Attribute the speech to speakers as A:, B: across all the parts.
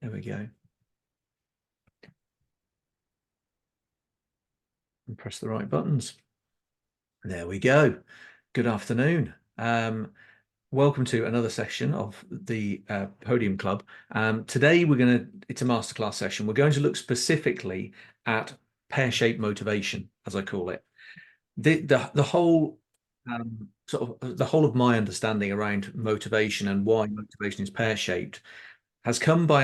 A: There we go. And press the right buttons. There we go. Good afternoon. Welcome to another session of the Podium Club. Today it's a masterclass session. We're going to look specifically at pear-shaped motivation, as I call it. The whole the whole of my understanding around motivation and why motivation is pear-shaped has come by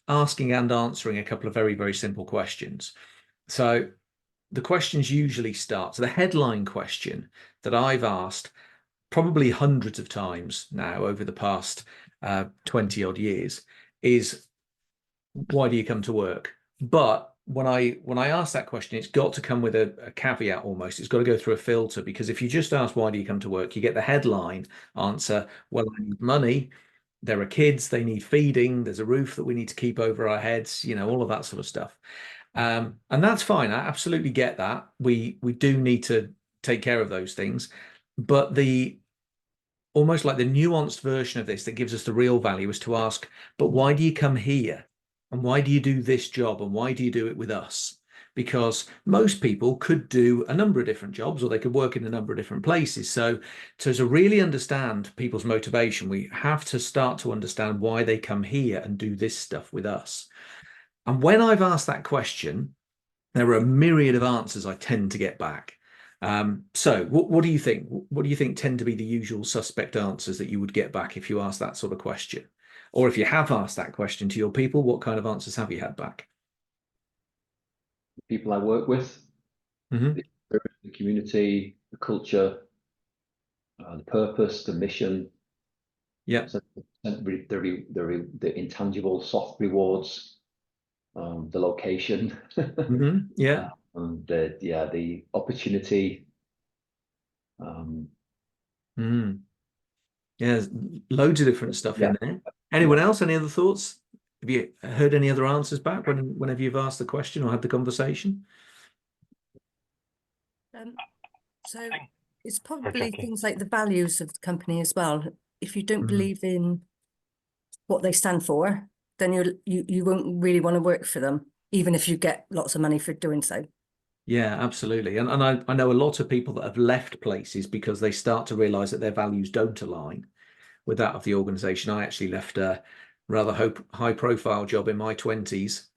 A: asking and answering a couple of very, very simple questions. So the questions usually start. So the headline question that I've asked probably hundreds of times now over the past 20 odd years is, why do you come to work? But when I ask that question, it's got to come with a caveat almost. It's got to go through a filter, because if you just ask, why do you come to work? You get the headline answer, well, I need money. There are kids, they need feeding. There's a roof that we need to keep over our heads, all of that sort of stuff. And that's fine. I absolutely get that. We do need to take care of those things. But the almost like the nuanced version of this that gives us the real value is to ask, but why do you come here? And why do you do this job? And why do you do it with us? Because most people could do a number of different jobs, or they could work in a number of different places. So to really understand people's motivation, we have to start to understand why they come here and do this stuff with us. And when I've asked that question, there are a myriad of answers I tend to get back. So what do you think? What do you think tend to be the usual suspect answers that you would get back if you ask that sort of question? Or if you have asked that question to your people, what kind of answers have you had back?
B: People I work with,
A: Mm-hmm.
B: the community, the culture, the purpose, the mission.
A: Yeah.
B: So the intangible soft rewards, the location,
A: Mm-hmm. Yeah.
B: the opportunity.
A: Mm. Yeah, there's loads of different stuff
B: Yeah,
A: in there. Anyone
B: yeah.
A: else? Any other thoughts? Have you heard any other answers back whenever you've asked the question or had the conversation?
C: So it's probably things like the values of the company as well. If you don't believe in what they stand for, then you won't really want to work for them, even if you get lots of money for doing so.
A: Yeah, absolutely. And I know a lot of people that have left places because they start to realize that their values don't align with that of the organization. I actually left a rather high profile job in my 20s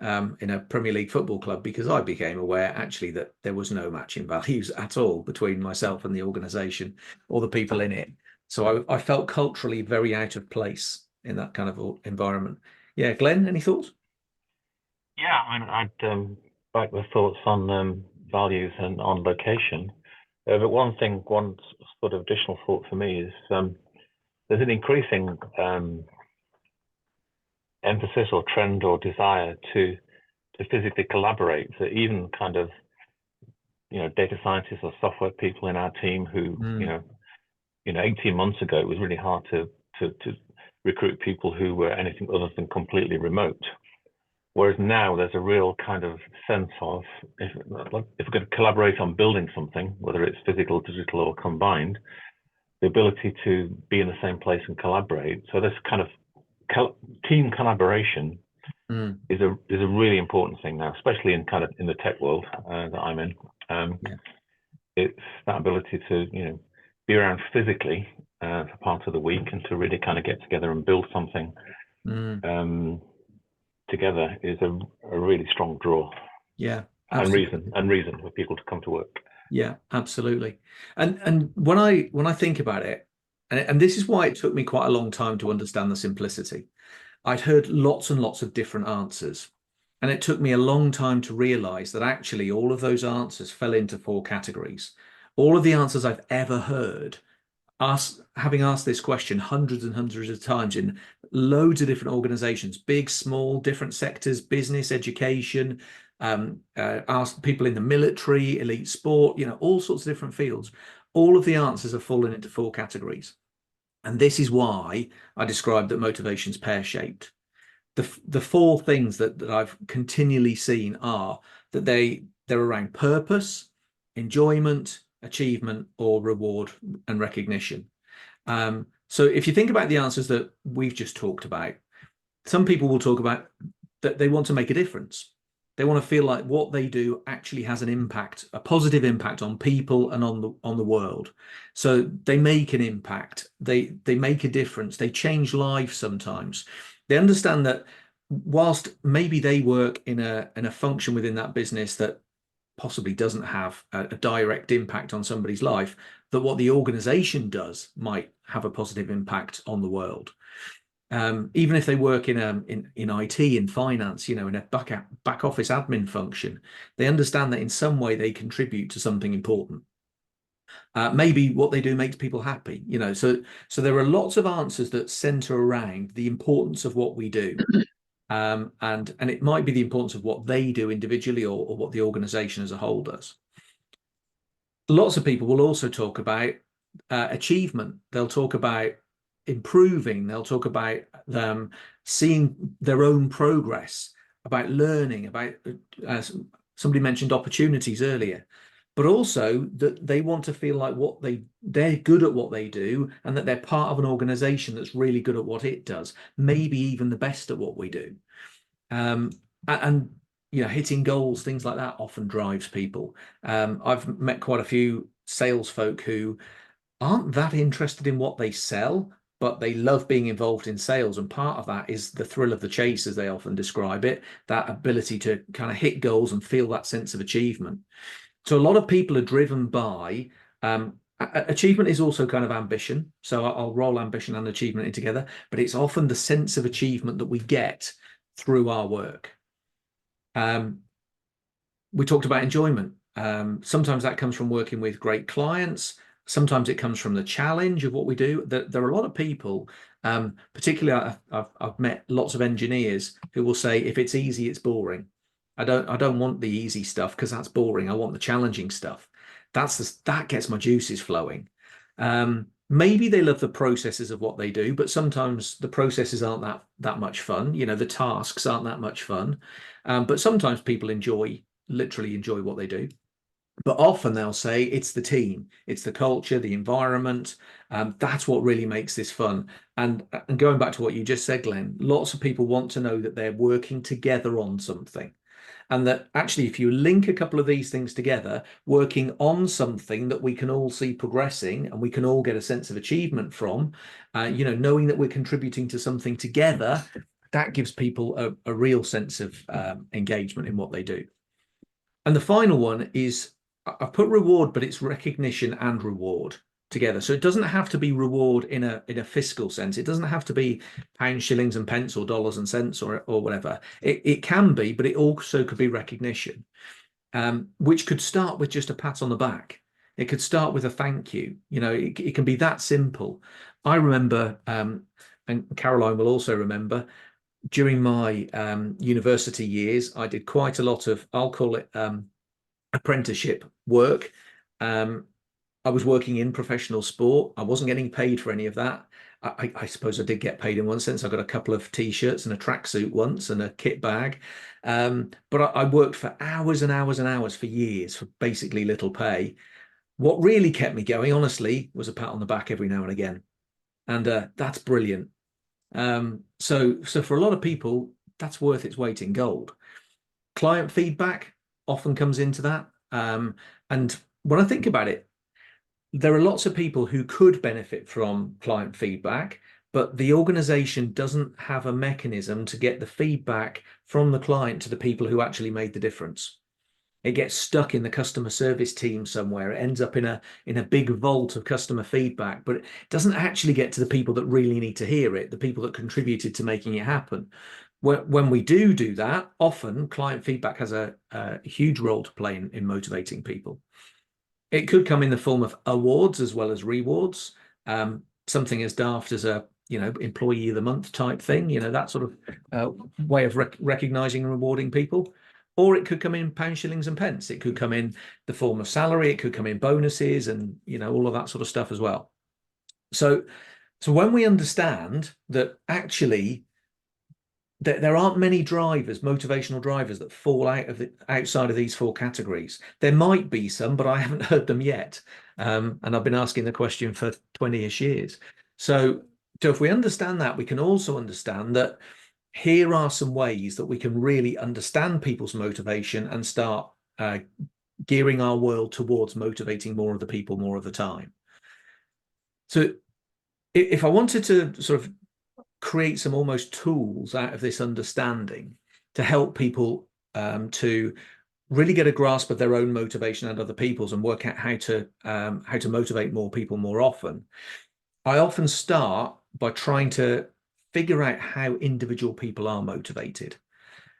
A: in a Premier League football club because I became aware actually that there was no matching values at all between myself and the organization or the people in it. So I felt culturally very out of place in that kind of environment. Yeah, Glenn, any thoughts?
D: Yeah, I mean, I'd back the thoughts on values and on location. But one sort of additional thought for me is there's an increasing emphasis or trend or desire to physically collaborate. So even kind of, data scientists or software people in our team who, 18 months ago, it was really hard to recruit people who were anything other than completely remote. Whereas now there's a real kind of sense of, if we're going to collaborate on building something, whether it's physical, digital, or combined, the ability to be in the same place and collaborate. So this kind of team collaboration is a really important thing now, especially in the tech world that I'm in. It's that ability to be around physically for part of the week and to really kind of get together and build something together is a really strong draw.
A: Yeah,
D: absolutely. and reason for people to come to work.
A: Yeah, absolutely. And when I think about it, and this is why it took me quite a long time to understand the simplicity. I'd heard lots and lots of different answers, and it took me a long time to realize that actually all of those answers fell into four categories. All of the answers I've ever heard, having asked this question hundreds and hundreds of times in loads of different organizations, big, small, different sectors, business, education, asked people in the military, elite sport, all sorts of different fields. All of the answers have fallen into four categories. And this is why I described that motivation's pear-shaped. The four things that I've continually seen are that they're around purpose, enjoyment, achievement, or reward and recognition. So if you think about the answers that we've just talked about, some people will talk about that they want to make a difference. They want to feel like what they do actually has an impact, a positive impact on people and on the world. So they make an impact. They make a difference. They change lives sometimes. They understand that whilst maybe they work in a function within that business that possibly doesn't have a direct impact on somebody's life, that what the organization does might have a positive impact on the world. Even if they work in IT, in finance, you know, in a back office admin function, they understand that in some way they contribute to something important. Maybe what they do makes people happy, you know. So there are lots of answers that center around the importance of what we do. And it might be the importance of what they do individually or what the organization as a whole does. Lots of people will also talk about achievement. They'll talk about improving. They'll talk about them seeing their own progress, about learning, about somebody mentioned opportunities earlier, but also that they want to feel like they're good at what they do, and that they're part of an organization that's really good at what it does, maybe even the best at what we do. And you know, hitting goals, things like that often drives people. I've met quite a few sales folk who aren't that interested in what they sell, but they love being involved in sales. And part of that is the thrill of the chase, as they often describe it, that ability to kind of hit goals and feel that sense of achievement. So a lot of people are driven by achievement is also kind of ambition. So I'll roll ambition and achievement in together, but it's often the sense of achievement that we get through our work. We talked about enjoyment. Sometimes that comes from working with great clients. Sometimes it comes from the challenge of what we do. There are a lot of people, particularly I've met lots of engineers who will say, if it's easy, it's boring. I don't want the easy stuff because that's boring. I want the challenging stuff. That gets my juices flowing. Maybe they love the processes of what they do, but sometimes the processes aren't that much fun. You know, the tasks aren't that much fun. But sometimes people literally enjoy what they do. But often they'll say it's the team, it's the culture, the environment. That's what really makes this fun. And going back to what you just said, Glenn, lots of people want to know that they're working together on something. And that actually, if you link a couple of these things together, working on something that we can all see progressing and we can all get a sense of achievement from, you know, knowing that we're contributing to something together, that gives people a real sense of engagement in what they do. And the final one is, I've put reward, but it's recognition and reward together. So it doesn't have to be reward in a fiscal sense. It doesn't have to be pounds, shillings and pence or dollars and cents or whatever. It can be, but it also could be recognition, which could start with just a pat on the back. It could start with a thank you. You know, it can be that simple. I remember, and Caroline will also remember, during my university years, I did quite a lot of, I'll call it apprenticeship work. I was working in professional sport. I wasn't getting paid for any of that. I suppose I did get paid in one sense. I got a couple of T-shirts and a tracksuit once and a kit bag. But I worked for hours and hours and hours for years for basically little pay. What really kept me going, honestly, was a pat on the back every now and again. And that's brilliant. So for a lot of people, that's worth its weight in gold. Client feedback often comes into that. And when I think about it, there are lots of people who could benefit from client feedback, but the organization doesn't have a mechanism to get the feedback from the client to the people who actually made the difference. It gets stuck in the customer service team somewhere. It ends up in a big vault of customer feedback, but it doesn't actually get to the people that really need to hear it, the people that contributed to making it happen. When we do that, often client feedback has a huge role to play in motivating people. It could come in the form of awards as well as rewards, something as daft as a employee of the month type thing, that sort of way of recognizing and rewarding people. Or it could come in pounds, shillings and pence. It could come in the form of salary. It could come in bonuses and all of that sort of stuff as well. So when we understand that actually there aren't many drivers, motivational drivers, that fall outside of these four categories. There might be some, but I haven't heard them yet. And I've been asking the question for 20-ish years. So if we understand that, we can also understand that here are some ways that we can really understand people's motivation and start gearing our world towards motivating more of the people more of the time. So if I wanted to sort of create some almost tools out of this understanding to help people to really get a grasp of their own motivation and other people's and work out how to motivate more people more often, I often start by trying to figure out how individual people are motivated.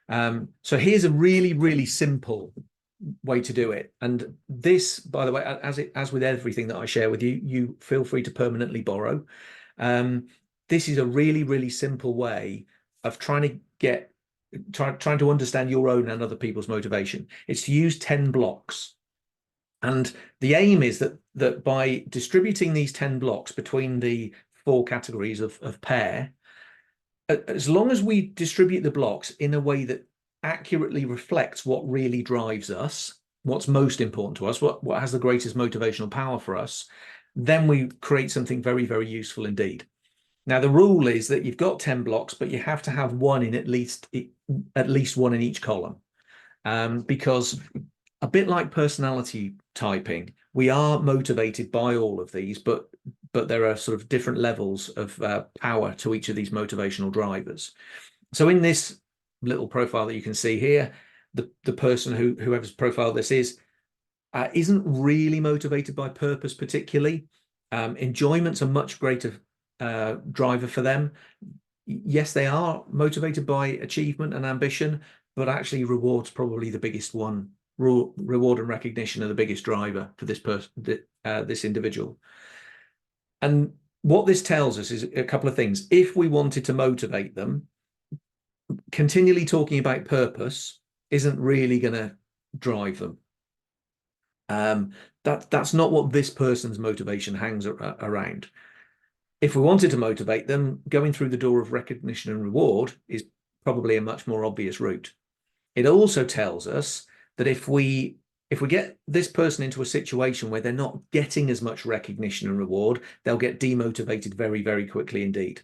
A: So here's a really, really simple way to do it. And this, by the way, as with everything that I share with you, you feel free to permanently borrow. This is a really, really simple way of trying to understand your own and other people's motivation. It's to use 10 blocks. And the aim is that by distributing these 10 blocks between the 4 categories of pair, as long as we distribute the blocks in a way that accurately reflects what really drives us, what's most important to us, what has the greatest motivational power for us, then we create something very, very useful indeed. Now, the rule is that you've got 10 blocks, but you have to have one in at least one in each column, because a bit like personality typing, we are motivated by all of these, but there are sort of different levels of power to each of these motivational drivers. So in this little profile that you can see here, the person whoever's profile this is isn't really motivated by purpose particularly. Enjoyment's a much greater driver for them. Yes, they are motivated by achievement and ambition, but actually reward's probably the biggest one. Reward and recognition are the biggest driver for this person, this individual. And what this tells us is a couple of things. If we wanted to motivate them, continually talking about purpose isn't really going to drive them. That's not what this person's motivation hangs around. If we wanted to motivate them, going through the door of recognition and reward is probably a much more obvious route. It also tells us that if we get this person into a situation where they're not getting as much recognition and reward, they'll get demotivated very, very quickly indeed.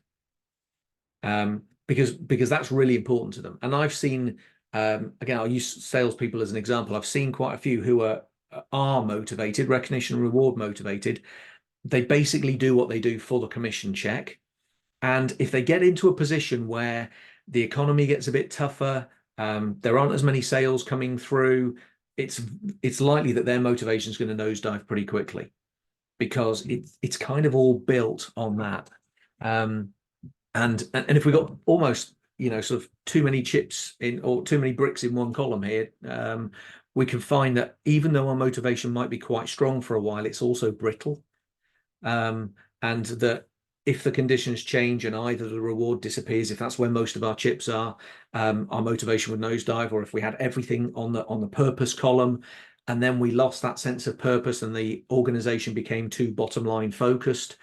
A: Because that's really important to them. And I've seen, again, I'll use salespeople as an example. I've seen quite a few who are motivated, recognition and reward motivated. They basically do what they do for the commission check. And if they get into a position where the economy gets a bit tougher, there aren't as many sales coming through, it's likely that their motivation is going to nosedive pretty quickly, because it's kind of all built on that. And if we got almost, sort of too many chips in, or too many bricks in one column here, we can find that even though our motivation might be quite strong for a while, it's also brittle. And that if the conditions change and either the reward disappears, if that's where most of our chips are, our motivation would nosedive. Or if we had everything on the purpose column, and then we lost that sense of purpose and the organization became too bottom line focused,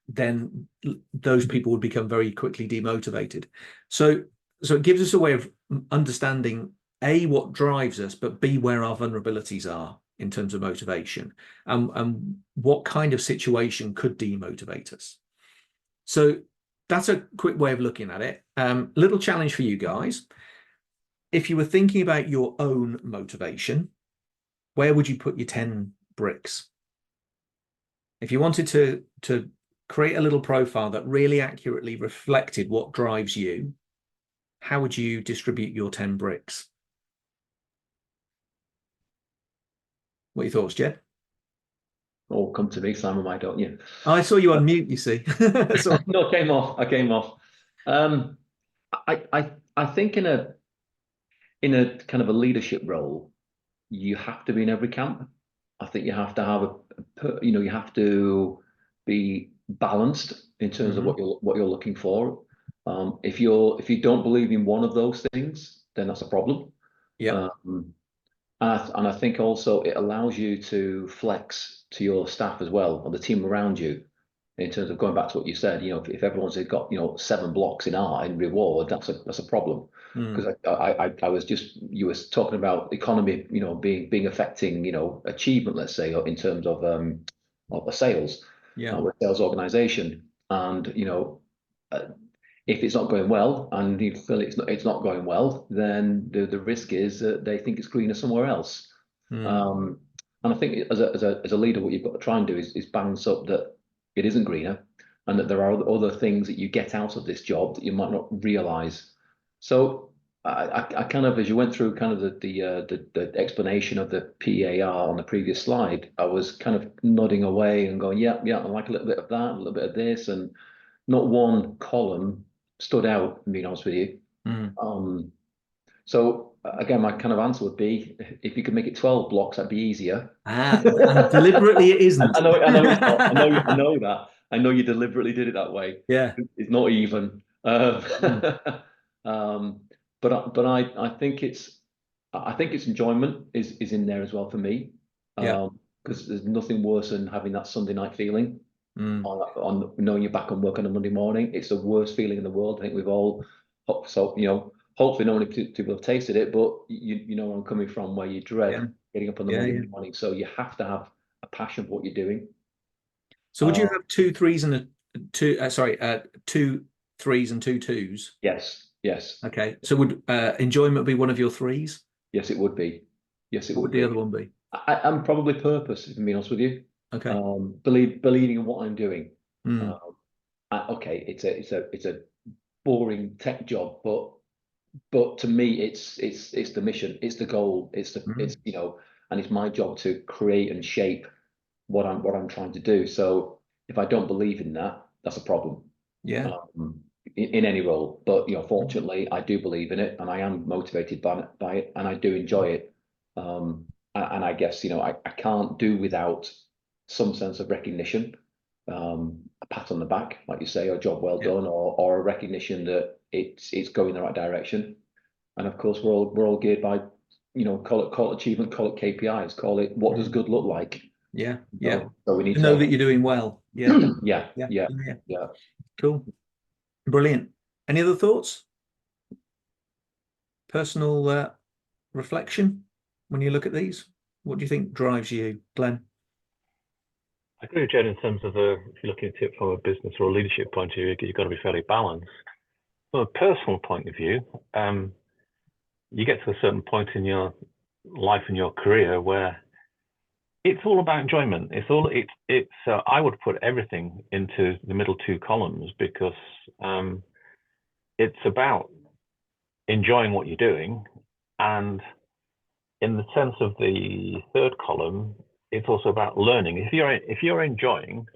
A: then those people would become very quickly demotivated. So it gives us a way of understanding A, what drives us, but B, where our vulnerabilities are in terms of motivation, and what kind of situation could demotivate us. So that's a quick way of looking at it. Little challenge for you guys. If you were thinking about your own motivation, where would you put your 10 bricks? If you wanted to create a little profile that really accurately reflected what drives you, how would you distribute your 10 bricks? What are your thoughts, Jed?
B: Oh, come to me, Simon, why don't you?
A: I saw you on mute, you see.
B: No, I came off. I think in a kind of a leadership role, you have to be in every camp. I think you have to have you have to be balanced in terms of what you're looking for. If you don't believe in one of those things, then that's a problem.
A: Yeah.
B: And I think also it allows you to flex to your staff as well, or the team around you, in terms of going back to what you said. If everyone's got 7 blocks in reward, that's a problem. Because I was you were talking about economy, being affecting achievement, let's say, in terms of a sales,
A: yeah,
B: sales organization, and if it's not going well and you feel it's not going well, then the risk is that they think it's greener somewhere else. And I think as a leader, what you've got to try and do is balance up that it isn't greener, and that there are other things that you get out of this job that you might not realise. So I kind of, as you went through kind of the explanation of the PAR on the previous slide, I was kind of nodding away and going, yeah, I like a little bit of that, a little bit of this, and not one column stood out, to be honest with you. So again, my kind of answer would be, if you could make it 12 blocks, that'd be easier.
A: And deliberately it isn't.
B: I know it's not. I know that. I know you deliberately did it that way.
A: Yeah.
B: It's not even. But I think it's enjoyment is in there as well for me.
A: Yeah.
B: Because there's nothing worse than having that Sunday night feeling on knowing you're back on work on a Monday morning. It's the worst feeling in the world. I think we've all, so hopefully no many people have tasted it, but you know where I'm coming from, where you dread getting up on the Monday morning. So you have to have a passion for what you're doing.
A: So would you have 2 3s and 2 3s and 2 2s?
B: Yes.
A: Okay. So would enjoyment be one of your 3s?
B: Yes, it would be. Yes, it
A: What
B: would
A: would the
B: be.
A: other one be?
B: I'm probably purpose, if I'm being honest with you.
A: Okay.
B: Believing in what I'm doing. Okay, it's a boring tech job, but to me, it's the mission, it's the goal, it's and it's my job to create and shape what I'm trying to do. So if I don't believe in that, that's a problem.
A: Yeah.
B: In any role, but fortunately, I do believe in it, and I am motivated by it, and I do enjoy it. And I guess I can't do without some sense of recognition, a pat on the back, like you say, or job well done, or a recognition that it's going in the right direction. And of course, we're all geared by, call it achievement, call it KPIs, call it what does good look like.
A: Yeah.
B: So we need
A: to know that you're doing well. Yeah.
B: Yeah.
A: Cool. Brilliant. Any other thoughts? Personal reflection when you look at these? What do you think drives you, Glenn?
D: I agree with Jed in terms of if you're looking at it from a business or a leadership point of view, you've got to be fairly balanced. From a personal point of view, you get to a certain point in your life and your career where it's all about enjoyment. I would put everything into the middle 2 columns, because it's about enjoying what you're doing. And in the sense of the 3rd column, it's also about learning. If you're enjoying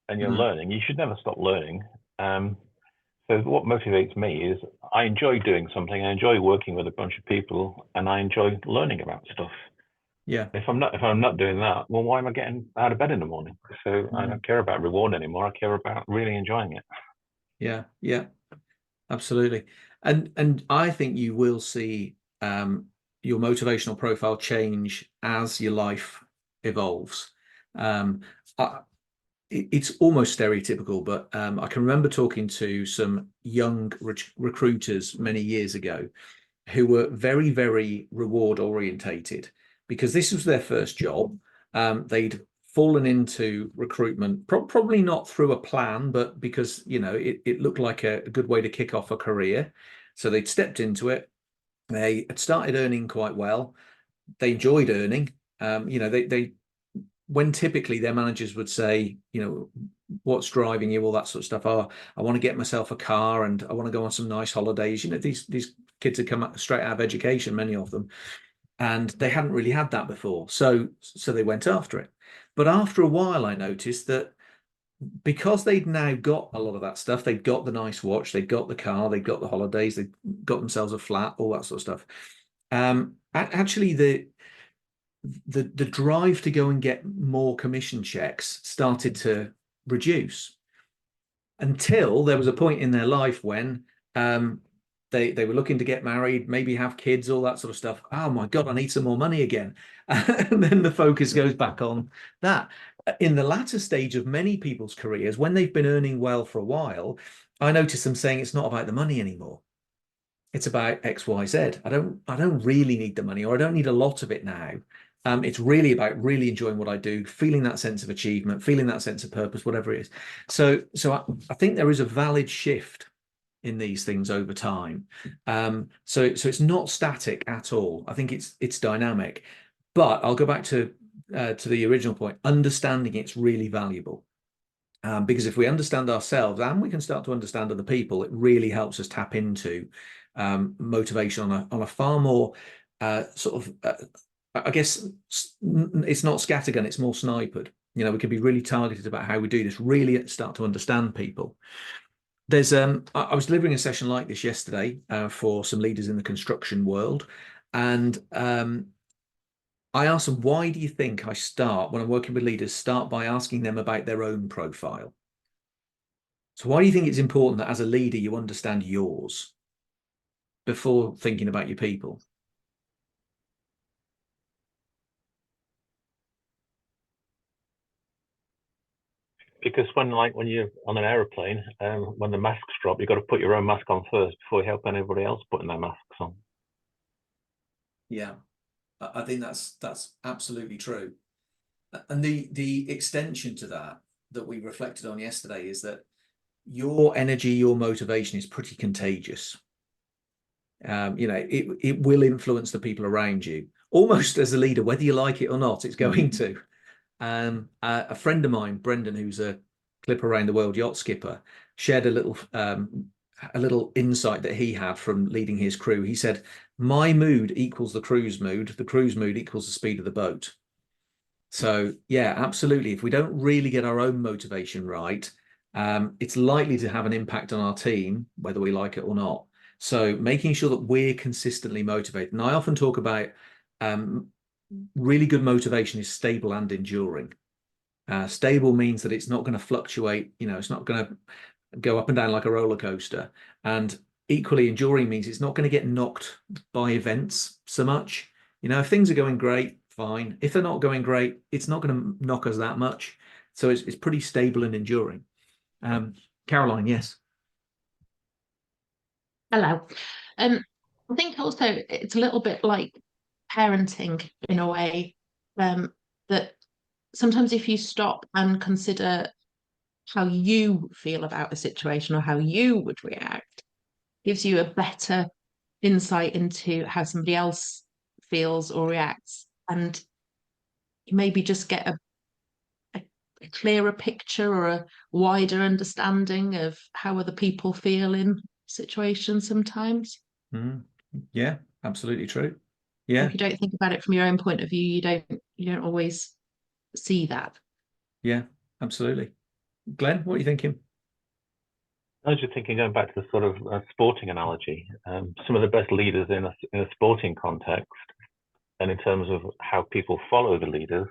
D: and you're learning, you should never stop learning. So what motivates me is I enjoy doing something. I enjoy working with a bunch of people, and I enjoy learning about stuff.
A: Yeah.
D: If I'm not doing that, well, why am I getting out of bed in the morning? So I don't care about reward anymore. I care about really enjoying it.
A: Yeah, absolutely. And I think you will see your motivational profile change as your life evolves. It's almost stereotypical, but I can remember talking to some young recruiters many years ago who were very, very reward orientated, because this was their first job. They'd fallen into recruitment, probably not through a plan, but because it looked like a good way to kick off a career. So they'd stepped into it. They had started earning quite well. They enjoyed earning. They when typically their managers would say, what's driving you, all that sort of stuff. Oh, I want to get myself a car and I want to go on some nice holidays. These kids had come straight out of education, many of them, and they hadn't really had that before. So they went after it. But after a while, I noticed that because they'd now got a lot of that stuff, they'd got the nice watch, they'd got the car, they'd got the holidays, they'd got themselves a flat, all that sort of stuff. Actually, the drive to go and get more commission checks started to reduce, until there was a point in their life when they were looking to get married, maybe have kids, all that sort of stuff. Oh my God, I need some more money again. And then the focus goes back on that. In the latter stage of many people's careers, when they've been earning well for a while, I notice them saying it's not about the money anymore. It's about X, Y, Z. I don't really need the money, or I don't need a lot of it now. It's really about really enjoying what I do, feeling that sense of achievement, feeling that sense of purpose, whatever it is. So I think there is a valid shift in these things over time. So it's not static at all. I think it's dynamic. But I'll go back to the original point. Understanding it's really valuable. Because if we understand ourselves and we can start to understand other people, it really helps us tap into motivation on a far more sort of, I guess it's not scattergun, it's more snipered. You know, we can be really targeted about how we do this, really start to understand people. There's I was delivering a session like this yesterday for some leaders in the construction world, and I asked them, why do you think I start, when I'm working with leaders, start by asking them about their own profile? So why do you think it's important that as a leader, you understand yours before thinking about your people?
D: Because when you're on an aeroplane, when the masks drop, you've got to put your own mask on first before you help anybody else putting their masks on.
A: Yeah, I think that's absolutely true. And the extension to that we reflected on yesterday is that your energy, your motivation is pretty contagious. You know, it will influence the people around you, almost as a leader, whether you like it or not, it's going to. A friend of mine, Brendan, who's a clip around the world yacht skipper, shared a little insight that he had from leading his crew. He said, my mood equals the crew's mood equals the speed of the boat. So yeah, absolutely. If we don't really get our own motivation right, it's likely to have an impact on our team, whether we like it or not. So making sure that we're consistently motivated. And I often talk about really good motivation is stable and enduring. Stable means that it's not going to fluctuate. You know, it's not going to go up and down like a roller coaster. And equally enduring means it's not going to get knocked by events so much. You know, if things are going great, fine. If they're not going great, it's not going to knock us that much. So it's pretty stable and enduring. Caroline, yes.
E: Hello. I think also it's a little bit like parenting in a way, that sometimes if you stop and consider how you feel about a situation or how you would react, gives you a better insight into how somebody else feels or reacts, and you maybe just get a clearer picture or a wider understanding of how other people feel in situations sometimes.
A: Yeah, absolutely true. Yeah.
E: If you don't think about it from your own point of view, you don't always see that.
A: Yeah, absolutely. Glenn, what are you thinking?
D: I was just thinking, going back to the sort of sporting analogy, some of the best leaders in a sporting context, and in terms of how people follow the leaders,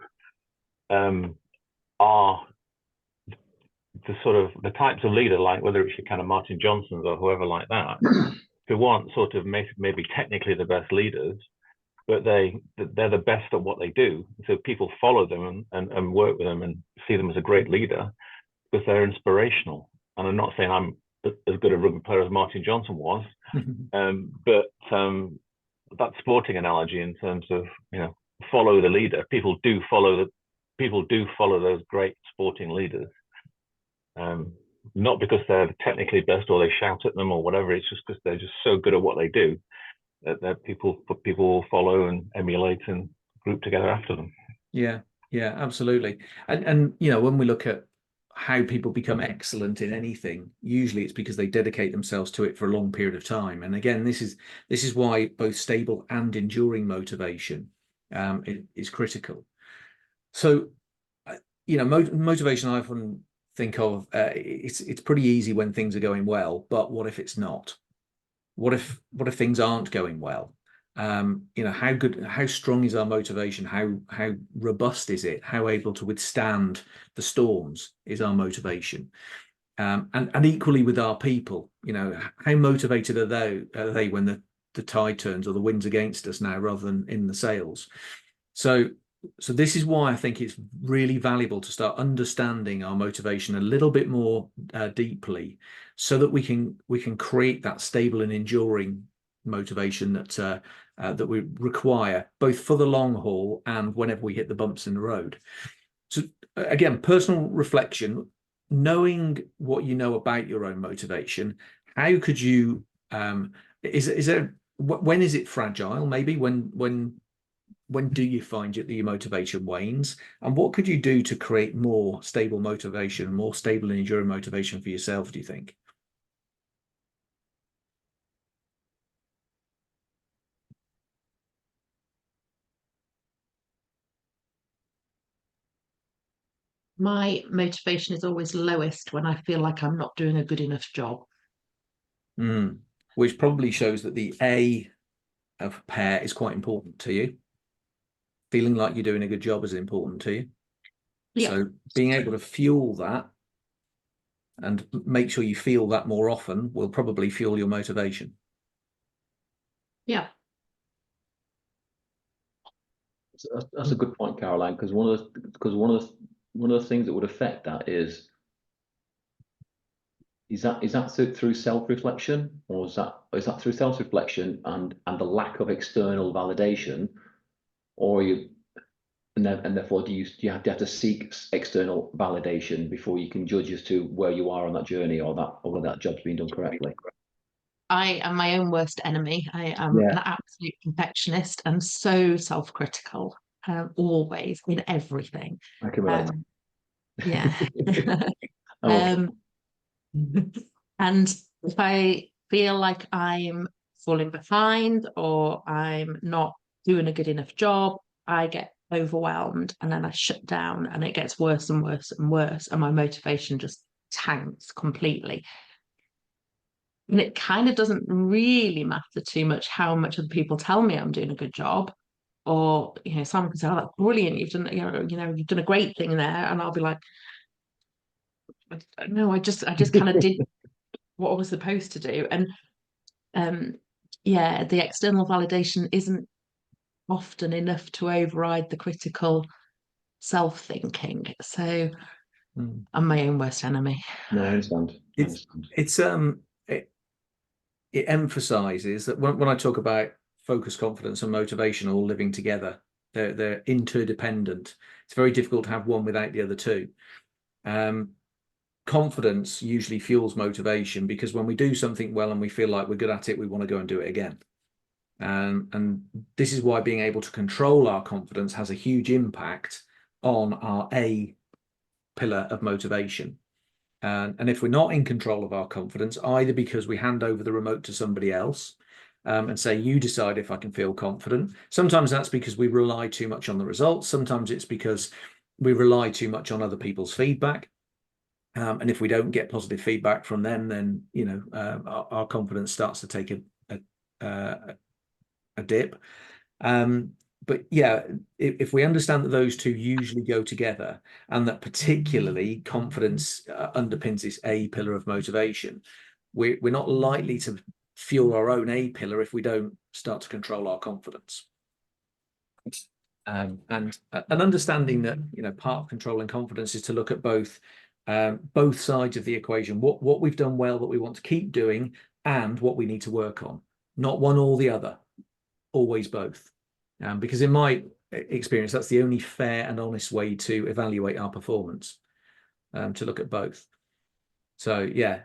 D: are the sort of the types of leader, like whether it's your kind of Martin Johnsons or whoever like that, who aren't sort of maybe technically the best leaders, but they're the best at what they do. So people follow them and work with them and see them as a great leader because they're inspirational. And I'm not saying I'm as good a rugby player as Martin Johnson was, but that sporting analogy in terms of, you know, follow the leader. People do follow those great sporting leaders. Not because they're technically best or they shout at them or whatever. It's just because they're just so good at what they do that people will follow and emulate and group together after them.
A: Yeah, absolutely. And you know, when we look at how people become excellent in anything, usually it's because they dedicate themselves to it for a long period of time. And again, this is why both stable and enduring motivation is critical. So, you know, motivation, I often think of it's pretty easy when things are going well, but what if it's not? What if things aren't going well? You know, how strong is our motivation? How robust is it? How able to withstand the storms is our motivation? And equally with our people, you know, how motivated are they when the tide turns or the wind's against us now rather than in the sails? So this is why I think it's really valuable to start understanding our motivation a little bit more deeply, so that we can create that stable and enduring motivation that we require both for the long haul and whenever we hit the bumps in the road. So again, personal reflection, knowing what you know about your own motivation, how could you, is there, when is it fragile? Maybe when do you find that your motivation wanes? And what could you do to create more stable motivation, more stable and enduring motivation for yourself, do you think?
E: My motivation is always lowest when I feel like I'm not doing a good enough job.
A: Which probably shows that the A of pair is quite important to you. Feeling like you're doing a good job is important to you.
E: Yeah.
A: So being able to fuel that and make sure you feel that more often will probably fuel your motivation.
E: Yeah.
B: That's a good point, Caroline, because one of the things that would affect that is that through self-reflection, or is that through self-reflection and the lack of external validation, or therefore do you have to seek external validation before you can judge as to where you are on that journey, or whether that job's been done correctly?
E: I am my own worst enemy. I am an absolute perfectionist and so self-critical, always in everything.
B: I can relate.
E: Yeah.
B: Oh.
E: And if I feel like I'm falling behind or I'm not doing a good enough job, I get overwhelmed and then I shut down and it gets worse and worse and worse. And my motivation just tanks completely. And it kind of doesn't really matter too much how much other people tell me I'm doing a good job. Or, someone can say, "Oh, that's brilliant. You've done, you've done a great thing there." And I'll be like, "No, I just kind of did what I was supposed to do." And yeah, the external validation isn't often enough to override the critical self-thinking. So I'm my own worst enemy.
B: No, I understand.
A: It emphasizes that when I talk about focus, confidence, and motivation all living together, they're interdependent. It's very difficult to have one without the other two. Confidence usually fuels motivation because when we do something well and we feel like we're good at it, we want to go and do it again. And this is why being able to control our confidence has a huge impact on our A pillar of motivation. And if we're not in control of our confidence, either because we hand over the remote to somebody else and say, you decide if I can feel confident. Sometimes that's because we rely too much on the results. Sometimes it's because we rely too much on other people's feedback. And if we don't get positive feedback from them, then, our confidence starts to take a dip. But yeah, if we understand that those two usually go together and that particularly confidence underpins this A pillar of motivation, we're not likely to fuel our own A pillar if we don't start to control our confidence. And an understanding that, part of controlling confidence is to look at both sides of the equation, what we've done well that we want to keep doing and what we need to work on, not one or the other, always both. Because in my experience, that's the only fair and honest way to evaluate our performance, to look at both. So yeah,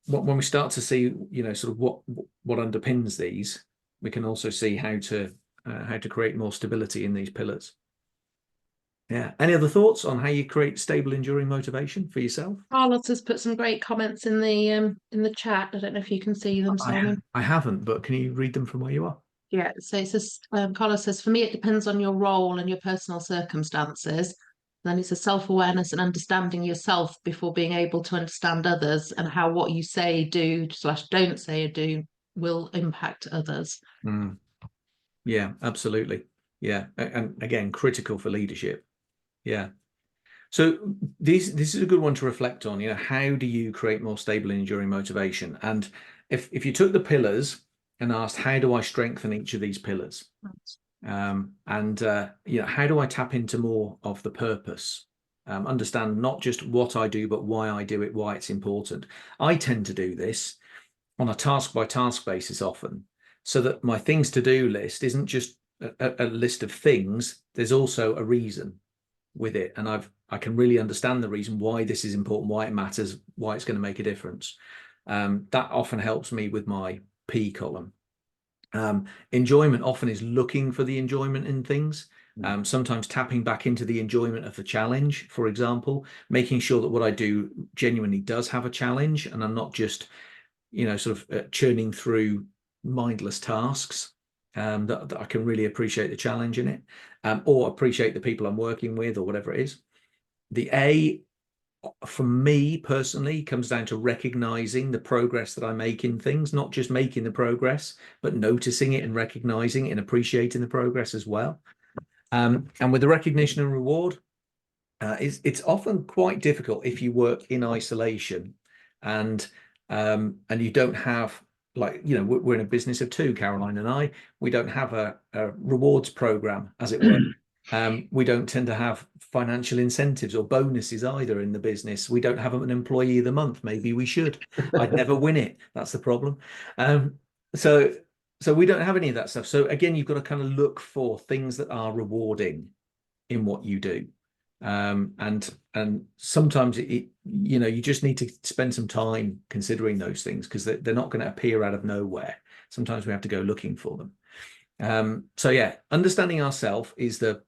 A: when we start to see, sort of what underpins these, we can also see how to create more stability in these pillars. Yeah. Any other thoughts on how you create stable, enduring motivation for yourself?
E: Carlos has put some great comments in the chat. I don't know if you can see them, Simon.
A: I haven't, but can you read them from where you are?
E: Yeah, so it says, Carlos says, for me, it depends on your role and your personal circumstances. Then it's a self-awareness and understanding yourself before being able to understand others and how what you say, do/don't say or do will impact others.
A: Yeah, absolutely. Yeah. And again, critical for leadership. Yeah. So this is a good one to reflect on. How do you create more stable and enduring motivation? And if you took the pillars and asked, how do I strengthen each of these pillars? How do I tap into more of the purpose? Understand not just what I do, but why I do it, why it's important. I tend to do this on a task by task basis often, so that my things to do list isn't just a list of things. There's also a reason with it, and I can really understand the reason why this is important, why it matters, why it's going to make a difference. That often helps me with my P column. Enjoyment often is looking for the enjoyment in things. Sometimes tapping back into the enjoyment of the challenge, for example, making sure that what I do genuinely does have a challenge, and I'm not just, sort of churning through mindless tasks. That I can really appreciate the challenge in it, or appreciate the people I'm working with, or whatever it is. The A, for me personally, comes down to recognizing the progress that I make in things, not just making the progress, but noticing it and recognizing it and appreciating the progress as well. And with the recognition and reward, it's often quite difficult if you work in isolation, and you don't have, like, we're in a business of two, Caroline and I. We don't have a rewards program, as it were. We don't tend to have financial incentives or bonuses either in the business. We don't have an employee of the month. Maybe we should. I'd never win it. That's the problem. So we don't have any of that stuff. So again, you've got to kind of look for things that are rewarding in what you do. And sometimes you just need to spend some time considering those things, because they're not going to appear out of nowhere. Sometimes we have to go looking for them. So yeah, understanding ourselves is the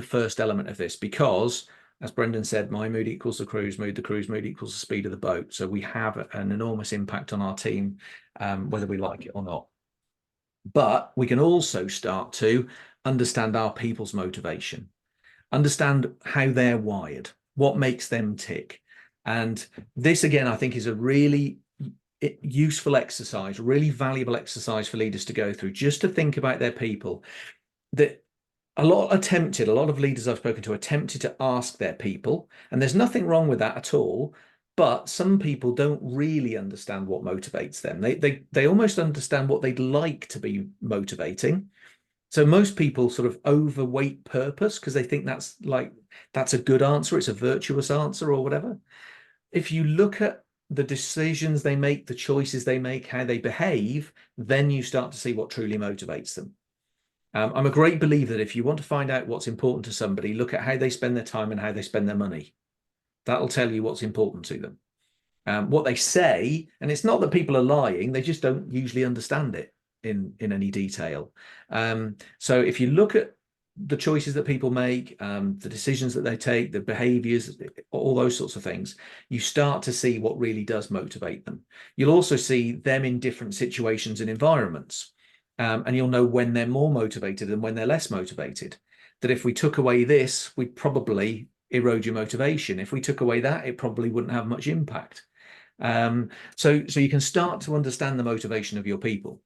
A: first element of this, because, as Brendan said, my mood equals the crew's mood equals the speed of the boat. So we have an enormous impact on our team, whether we like it or not. But we can also start to understand our people's motivation, understand how they're wired, what makes them tick. And this, again, I think is a really useful exercise, really valuable exercise for leaders to go through, just to think about their people. That a lot of leaders I've spoken to attempted to ask their people, and there's nothing wrong with that at all. But some people don't really understand what motivates them. They almost understand what they'd like to be motivating. So most people sort of overweight purpose, because they think that's a good answer, it's a virtuous answer or whatever. If you look at the decisions they make, the choices they make, how they behave, then you start to see what truly motivates them. I'm a great believer that if you want to find out what's important to somebody, look at how they spend their time and how they spend their money. That'll tell you what's important to them. What they say, and it's not that people are lying, they just don't usually understand it in any detail. So if you look at the choices that people make, the decisions that they take, the behaviors, all those sorts of things, you start to see what really does motivate them. You'll also see them in different situations and environments, and you'll know when they're more motivated and when they're less motivated. That if we took away this, we'd probably erode your motivation. If we took away that, it probably wouldn't have much impact. So you can start to understand the motivation of your people.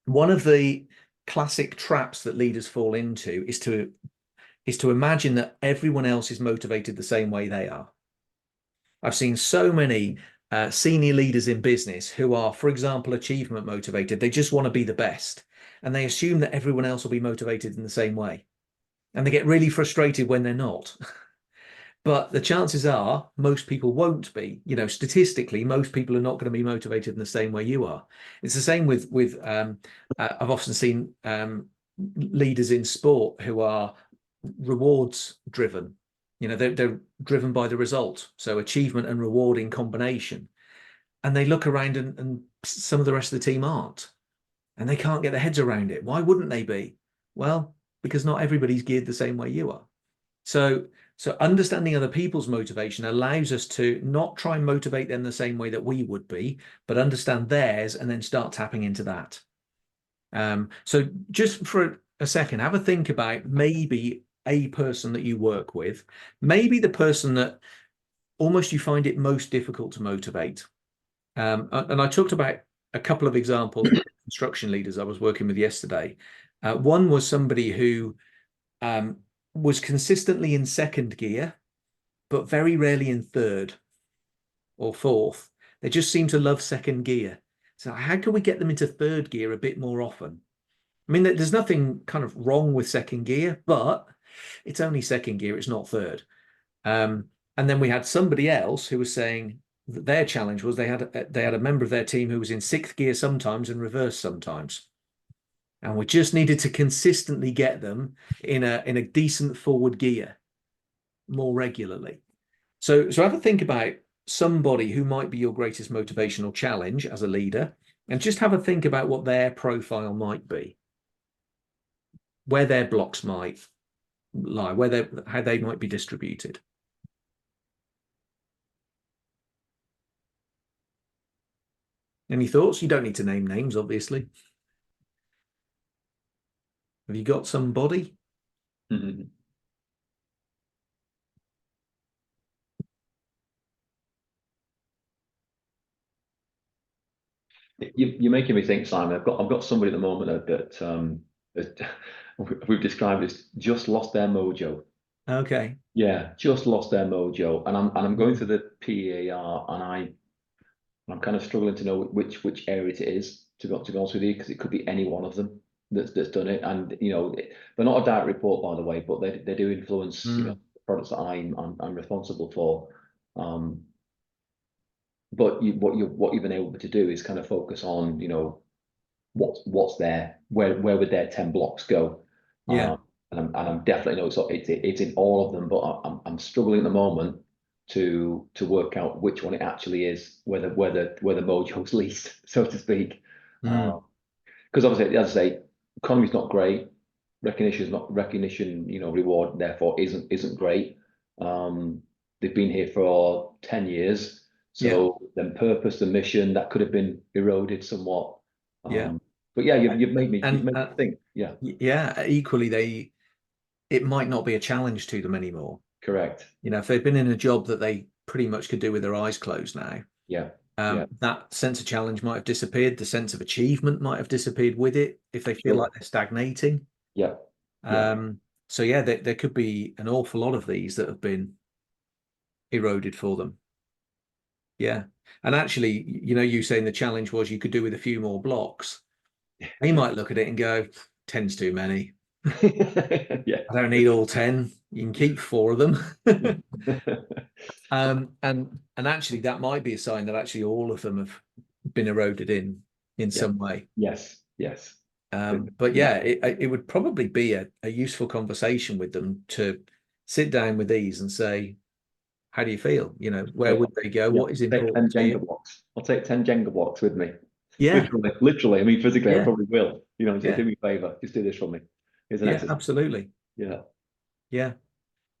A: One of the classic traps that leaders fall into is to imagine that everyone else is motivated the same way they are. I've seen so many senior leaders in business who are, for example, achievement motivated. They just want to be the best, and they assume that everyone else will be motivated in the same way, and they get really frustrated when they're not. But the chances are most people won't be. Statistically, most people are not going to be motivated in the same way you are. It's the same with I've often seen leaders in sport who are rewards driven. They're driven by the result, so achievement and reward in combination. And they look around and some of the rest of the team aren't, and they can't get their heads around it. Why wouldn't they be? Well, because not everybody's geared the same way you are. So understanding other people's motivation allows us to not try and motivate them the same way that we would be, but understand theirs and then start tapping into that. So just for a second, have a think about maybe a person that you work with, maybe the person that almost you find it most difficult to motivate. And I talked about a couple of examples of construction leaders I was working with yesterday. One was somebody who was consistently in second gear, but very rarely in third or fourth. They just seem to love second gear. So how can we get them into third gear a bit more often? I mean, there's nothing kind of wrong with second gear, but it's only second gear, it's not third. And then we had somebody else who was saying that their challenge was they had a member of their team who was in sixth gear sometimes and reverse sometimes. And we just needed to consistently get them in a decent forward gear more regularly. So have a think about somebody who might be your greatest motivational challenge as a leader, and just have a think about what their profile might be, where their blocks might lie, how they might be distributed. Any thoughts? You don't need to name names, obviously. Have you got somebody?
B: Mm-hmm. You're making me think, Simon. I've got somebody at the moment that we've described as just lost their mojo.
A: Okay.
B: Yeah, just lost their mojo, and I'm going through the PEAR, and I'm kind of struggling to know which area it is, to be honest with you, because it could be any one of them that's done it. And they're not a direct report, by the way, but they do influence the products that I'm responsible for. But what you've been able to do is kind of focus on what's there, where would their 10 blocks go.
A: Yeah.
B: And I'm definitely it's in all of them, but I'm struggling at the moment to work out which one it actually is, where the mojo's least, so to speak. Because obviously, as I say, economy's not great, recognition, reward therefore isn't great. They've been here for 10 years, so then purpose, the mission, that could have been eroded somewhat.
A: Yeah.
B: But yeah, you've made me think. Yeah.
A: Yeah. Equally, it might not be a challenge to them anymore.
B: Correct.
A: If they've been in a job that they pretty much could do with their eyes closed now, that sense of challenge might have disappeared. The sense of achievement might have disappeared with it if they feel like they're stagnating.
B: Yeah.
A: So yeah, there could be an awful lot of these that have been eroded for them. Yeah. And actually, you saying the challenge was you could do with a few more blocks. They might look at it and go, 10's too many.
B: Yeah.
A: I don't need all 10. You can keep 4 of them. And actually that might be a sign that actually all of them have been eroded in some way.
B: Yes.
A: But yeah, it would probably be a useful conversation with them to sit down with these and say, how do you feel? Where would they go? What is important to you?
B: Blocks. I'll take 10 Jenga blocks with me.
A: Yeah.
B: Literally. I mean, physically,
A: Yeah.
B: I probably will. Say, do me a favor, just do this for me. Here's an exercise.
A: Absolutely.
B: Yeah.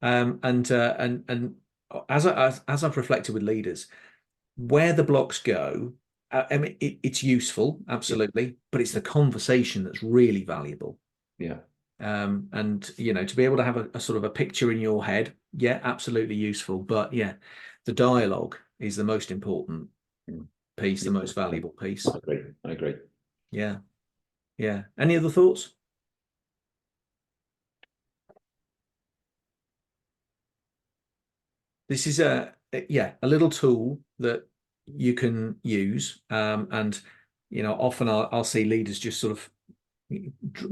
A: And as I've reflected with leaders, where the blocks go, I mean, it's useful, absolutely, but it's the conversation that's really valuable.
B: Yeah.
A: And to be able to have a sort of a picture in your head, absolutely useful. But the dialogue is the most important piece, the most valuable piece.
B: I agree.
A: Yeah. Any other thoughts? This is a little tool that you can use, and often I'll see leaders just sort of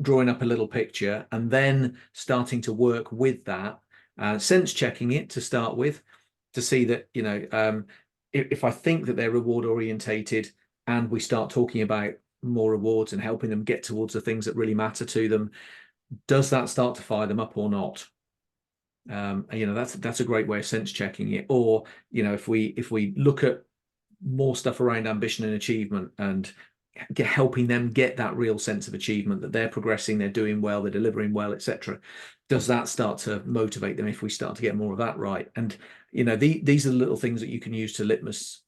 A: drawing up a little picture and then starting to work with that, sense checking it to start with, to see that if I think that they're reward orientated and we start talking about more rewards and helping them get towards the things that really matter to them, does that start to fire them up or not? That's a great way of sense checking it. Or if we look at more stuff around ambition and achievement and helping them get that real sense of achievement, that they're progressing, they're doing well, they're delivering well, etc., does that start to motivate them if we start to get more of that right? And these are the little things that you can use to litmus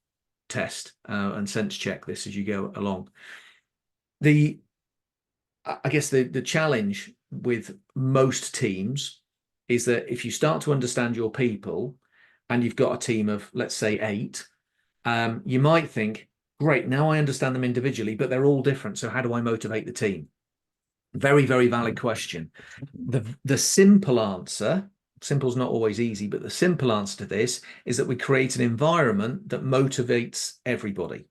A: test and sense check this as you go along. I guess the challenge with most teams is that if you start to understand your people and you've got a team of, let's say, 8, you might think, great, now I understand them individually, but they're all different. So how do I motivate the team? Very, very valid question. The simple answer, simple is not always easy, but the simple answer to this is that we create an environment that motivates everybody.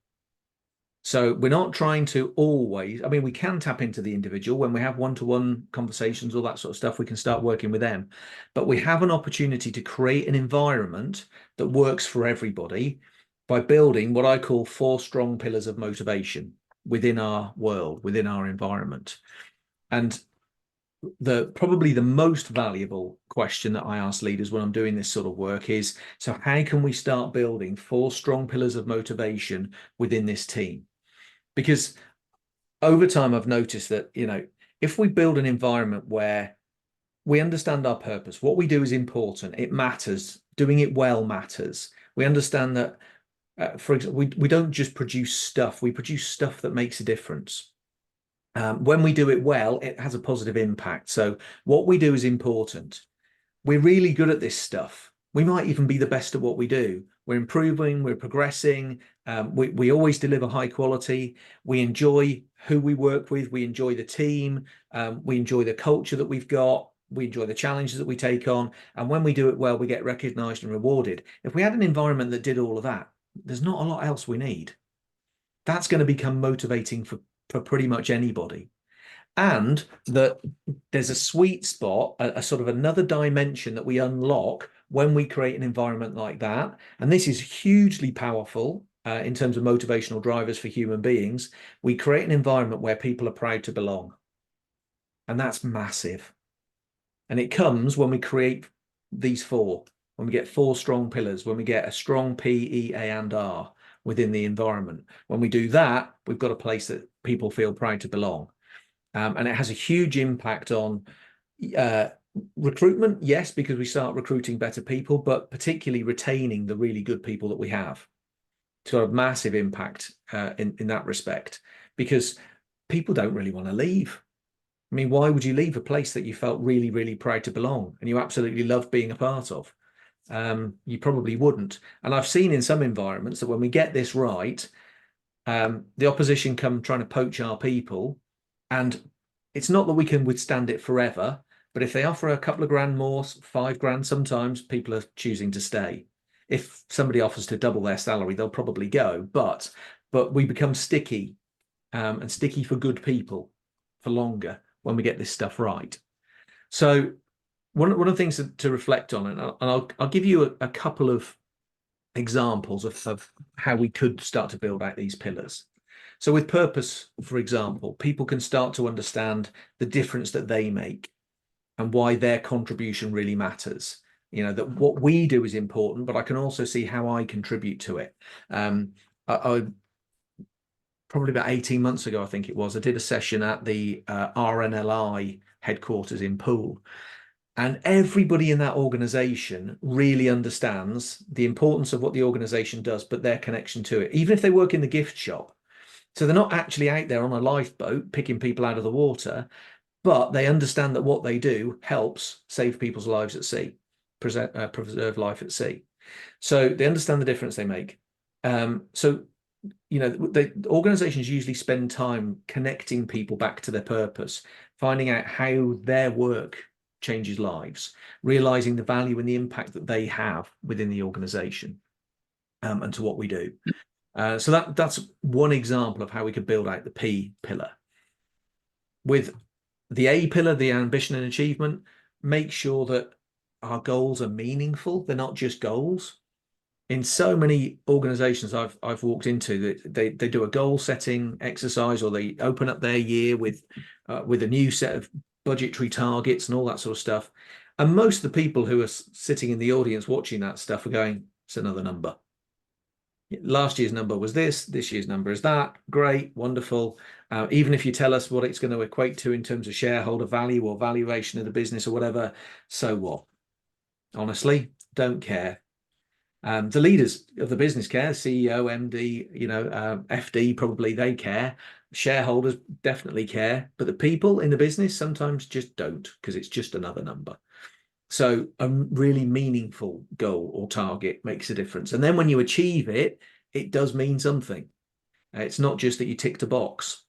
A: So we're not trying to always, I mean, we can tap into the individual when we have one-to-one conversations, all that sort of stuff, we can start working with them. But we have an opportunity to create an environment that works for everybody by building what I call 4 strong pillars of motivation within our world, within our environment. And probably the most valuable question that I ask leaders when I'm doing this sort of work is, so how can we start building 4 strong pillars of motivation within this team? Because over time, I've noticed that, if we build an environment where we understand our purpose, what we do is important, it matters, doing it well matters. We understand that, for example, we don't just produce stuff, we produce stuff that makes a difference. When we do it well, it has a positive impact. So what we do is important. We're really good at this stuff. We might even be the best at what we do. We're improving, we're progressing. We always deliver high quality. We enjoy who we work with. We enjoy the team. We enjoy the culture that we've got. We enjoy the challenges that we take on. And when we do it well, we get recognized and rewarded. If we had an environment that did all of that, there's not a lot else we need. That's going to become motivating for pretty much anybody. And that there's a sweet spot, a sort of another dimension that we unlock when we create an environment like that. And this is hugely powerful in terms of motivational drivers for human beings. We create an environment where people are proud to belong. And that's massive. And it comes when we create these 4, when we get 4 strong pillars, when we get a strong P, E, A, and R within the environment. When we do that, we've got a place that people feel proud to belong. And it has a huge impact on recruitment, yes, because we start recruiting better people, but particularly retaining the really good people that we have. It's got a massive impact in that respect, because people don't really want to leave. I mean, why would you leave a place that you felt really, really proud to belong and you absolutely love being a part of? You probably wouldn't. And I've seen in some environments that when we get this right, the opposition come trying to poach our people. And it's not that we can withstand it forever, but if they offer a couple of grand more, 5 grand, sometimes people are choosing to stay. If somebody offers to double their salary, they'll probably go. But we become sticky, and sticky for good people for longer when we get this stuff right. So one of the things to reflect on, and I'll give you a couple of examples of how we could start to build out these pillars. So with purpose, for example, people can start to understand the difference that they make and why their contribution really matters. That what we do is important, but I can also see how I contribute to it. I probably about 18 months ago, I think it was, I did a session at the RNLI headquarters in Poole. And everybody in that organization really understands the importance of what the organization does, but their connection to it, even if they work in the gift shop. So they're not actually out there on a lifeboat picking people out of the water, but they understand that what they do helps save people's lives at sea, preserve life at sea. So they understand the difference they make. The organizations usually spend time connecting people back to their purpose, finding out how their work changes lives, realizing the value and the impact that they have within the organization, and to what we do. So that's one example of how we could build out the P pillar. With the A pillar, the ambition and achievement, make sure that our goals are meaningful. They're not just goals. In so many organizations I've walked into, that they do a goal setting exercise, or they open up their year with a new set of budgetary targets and all that sort of stuff. And most of the people who are sitting in the audience watching that stuff are going, it's another number. Last year's number was this year's number is that. Great, wonderful. Even if you tell us what it's going to equate to in terms of shareholder value or valuation of the business or whatever, so what? Honestly, don't care. The leaders of the business care, CEO, MD, FD, probably they care. Shareholders definitely care, but the people in the business sometimes just don't, because it's just another number. So a really meaningful goal or target makes a difference. And then when you achieve it, it does mean something. It's not just that you ticked a box.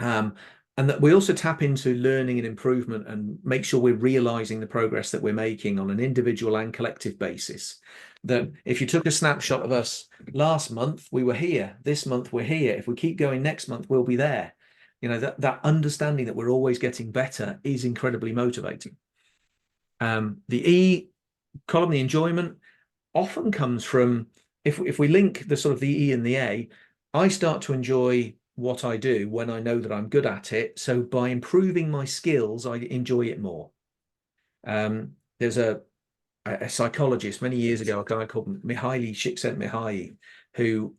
A: And that we also tap into learning and improvement and make sure we're realizing the progress that we're making on an individual and collective basis. That if you took a snapshot of us last month, we were here. This month, we're here. If we keep going next month, we'll be there. That understanding that we're always getting better is incredibly motivating. The E column, the enjoyment, often comes from, if we link the sort of the E and the A, I start to enjoy what I do when I know that I'm good at it. So by improving my skills, I enjoy it more. There's a psychologist many years ago, a guy called Mihaly Csikszentmihalyi, who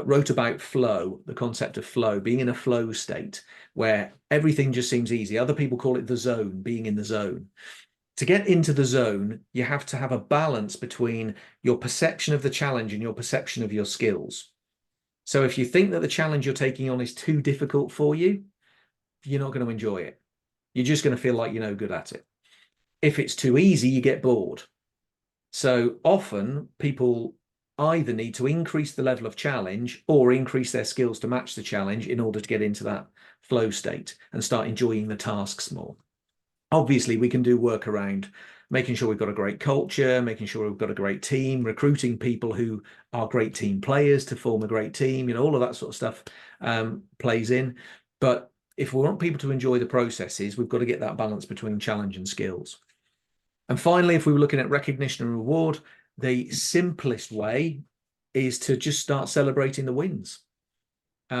A: wrote about flow, the concept of flow, being in a flow state where everything just seems easy. Other people call it the zone, being in the zone. To get into the zone, you have to have a balance between your perception of the challenge and your perception of your skills. So if you think that the challenge you're taking on is too difficult for you, you're not going to enjoy it. You're just going to feel like you're no good at it. If it's too easy, you get bored. So often people either need to increase the level of challenge or increase their skills to match the challenge in order to get into that flow state and start enjoying the tasks more. Obviously, we can do work around making sure we've got a great culture, making sure we've got a great team, recruiting people who are great team players to form a great team, all of that sort of stuff plays in. But if we want people to enjoy the processes, we've got to get that balance between challenge and skills. And finally, if we were looking at recognition and reward, the simplest way is to just start celebrating the wins.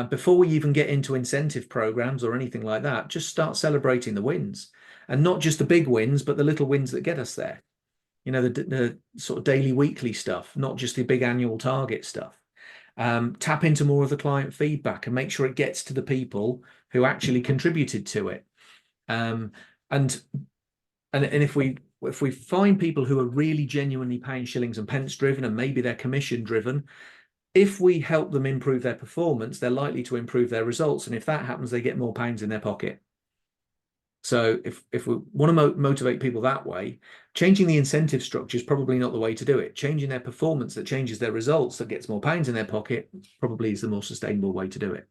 A: Before we even get into incentive programs or anything like that, just start celebrating the wins. And not just the big wins, but the little wins that get us there. The sort of daily, weekly stuff, not just the big annual target stuff. Tap into more of the client feedback and make sure it gets to the people who actually contributed to it. And if we find people who are really genuinely pound, shillings and pence driven, and maybe they're commission driven, if we help them improve their performance, they're likely to improve their results. And if that happens, they get more pounds in their pocket. So if we want to motivate people that way, changing the incentive structure is probably not the way to do it. Changing their performance that changes their results, that gets more pounds in their pocket, probably is the more sustainable way to do it.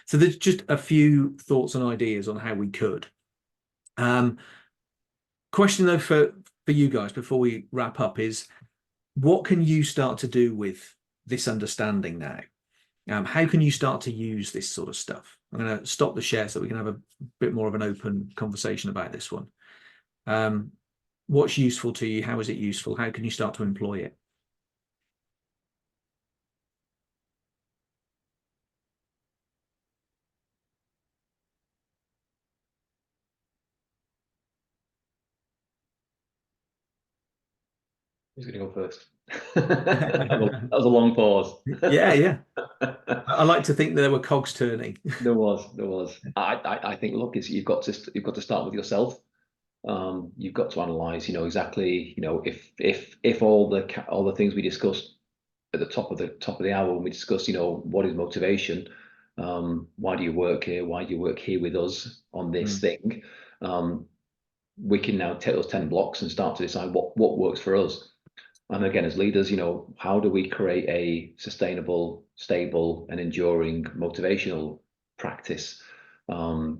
A: So there's just a few thoughts and ideas on how we could. Question though for you guys before we wrap up is, what can you start to do with this understanding now? How can you start to use this sort of stuff? I'm going to stop the share so we can have a bit more of an open conversation about this one. What's useful to you? How is it useful? How can you start to employ it?
B: Who's going to go first? That was a long pause.
A: Yeah. I like to think that there were cogs turning.
B: There was. I think, look, you've got to start with yourself. You've got to analyze, exactly, if all the things we discussed at the top of the hour when we discussed, what is motivation, why do you work here? Why do you work here with us on this thing? We can now take those 10 blocks and start to decide what works for us. And again, as leaders, how do we create a sustainable, stable, and enduring motivational practice? And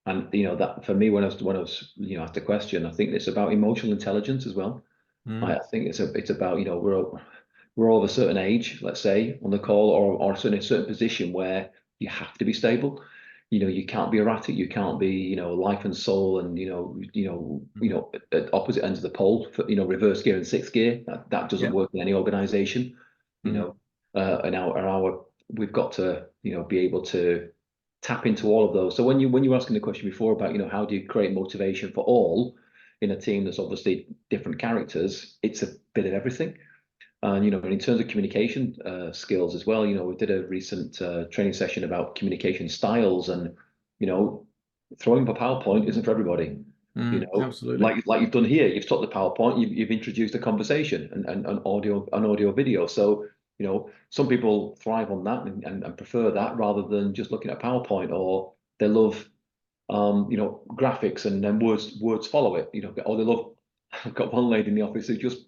B: that for me, when I was asked the question, I think it's about emotional intelligence as well. I think it's about we're all of a certain age, let's say, on the call, or in a certain position where you have to be stable. You can't be erratic. You can't be, life and soul, and at opposite ends of the pole. For, reverse gear and sixth gear. That doesn't work in any organization. And we've got to, be able to tap into all of those. So when you were asking the question before about, how do you create motivation for all in a team that's obviously different characters, it's a bit of everything. And, in terms of communication skills as well, we did a recent training session about communication styles, and, throwing up a PowerPoint isn't for everybody.
A: Absolutely.
B: Like you've done here, you've taught the PowerPoint, you've introduced a conversation and an audio video. So, some people thrive on that and prefer that rather than just looking at PowerPoint, or they love, graphics and then words follow it, or they love, I've got one lady in the office who just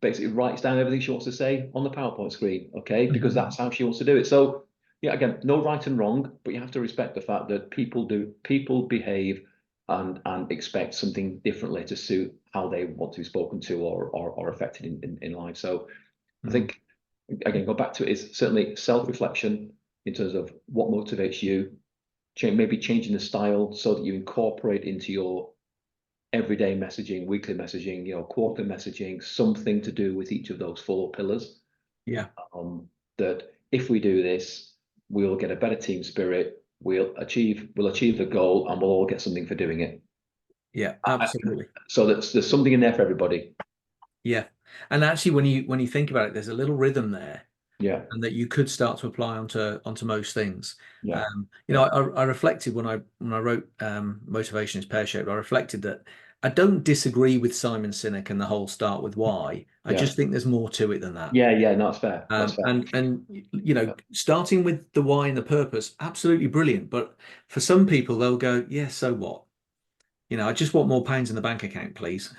B: basically writes down everything she wants to say on the PowerPoint screen, okay, because that's how she wants to do it. So yeah, again, no right and wrong, but you have to respect the fact that people behave and expect something differently to suit how they want to be spoken to or affected in life. So I think, again, go back to it, is certainly self-reflection in terms of what motivates you, maybe changing the style so that you incorporate into your everyday messaging, weekly messaging, quarterly messaging, something to do with each of those 4 pillars.
A: Yeah.
B: That if we do this, we'll get a better team spirit. We'll achieve the goal, and we'll all get something for doing it.
A: Yeah, absolutely.
B: So there's something in there for everybody.
A: Yeah, and actually, when you think about it, there's a little rhythm there.
B: Yeah.
A: And that you could start to apply onto most things.
B: Yeah.
A: You know, I reflected when I wrote Motivation is Pear-Shaped, I reflected that I don't disagree with Simon Sinek and the whole start with why. I
B: Yeah.
A: just think there's more to it than that.
B: Yeah, no, that's fair. That's fair.
A: And you know, starting with the why and the purpose, absolutely brilliant. But for some people, they'll go, yeah, so what? You know, I just want more pounds in the bank account, please.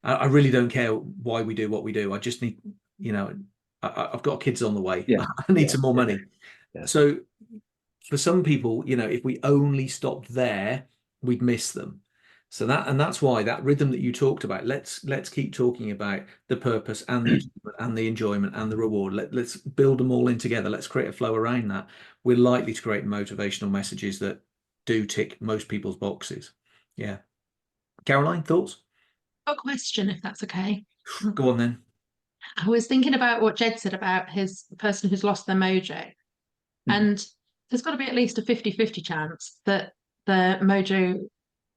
A: I really don't care why we do what we do. I just need, you know, I've got kids on the way.
B: Yeah.
A: I need some more money.
B: Yeah.
A: So for some people, you know, if we only stopped there, we'd miss them. So that's why that rhythm that you talked about, let's keep talking about the purpose and the enjoyment and the reward. Let's build them all in together. Let's create a flow around that. We're likely to create motivational messages that do tick most people's boxes. Yeah. Caroline, thoughts?
E: A question, if that's okay.
A: Go on then.
E: I was thinking about what Jed said about his person who's lost their mojo. And there's got to be at least a 50-50 chance that the mojo